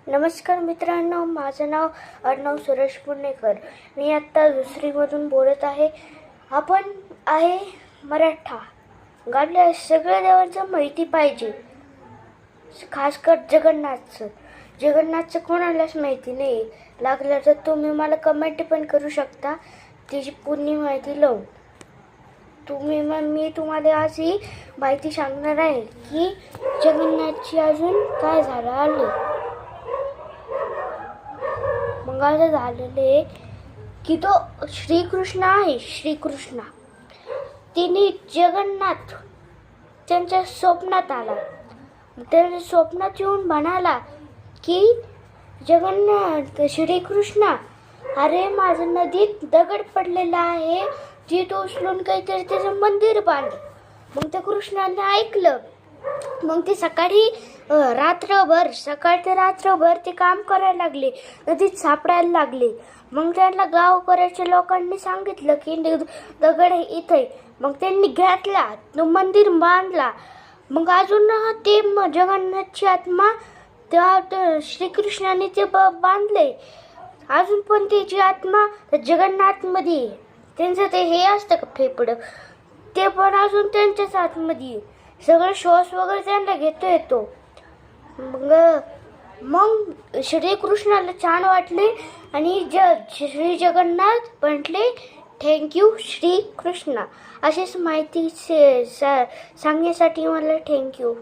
नमस्कार मित्रांनो, माझं नाव अर्णव सुरेश पुणेकर. मी आत्ता दुसरीमधून बोलत आहे. आपण आहे मराठा. आपल्या सगळ्या देवांचं माहिती पाहिजे, खासकर जगन्नाथचं कोणालाच माहिती नाही. लागलं तर तुम्ही मला कमेंट पण करू शकता त्याची पूर्ण माहिती लावून. मी तुम्हाला आज ही माहिती सांगणार आहे की जगन्नाथची अजून काय झालं आले. मग असं झालेले की तो श्रीकृष्ण आहे. तिने जगन्नाथ त्यांच्या स्वप्नात आला. त्यांच्या स्वप्नात येऊन म्हणाला की जगन्नाथ श्रीकृष्ण, अरे माझं नदीत दगड पडलेला आहे, ती तो उचलून काहीतरी त्याचं मंदिर बांध. मग त्या कृष्णाने ऐकलं. मग ते सकाळ ते रात्रभर ते काम करायला लागले, नदीत सापडायला लागले. मग त्यांना गावकऱ्याच्या लोकांनी सांगितलं की दगड इथे. मग त्यांनी घेतला, तो मंदिर बांधला. मग अजून ते जगन्नाथची आत्मा त्या श्रीकृष्णाने ते बांधले. अजून पण त्याची आत्मा जगन्नाथमध्ये, त्यांचं ते हे असतं का फेफडं, ते पण अजून त्यांच्याच आतमध्ये. सगळं श्वास वगैरे त्यांना घेता येतो. मग श्रीकृष्णाला छान वाटले आणि श्री जगन्नाथ म्हटले, थँक्यू श्रीकृष्ण. अशीच माहिती सांगण्यासाठी मला थँक्यू.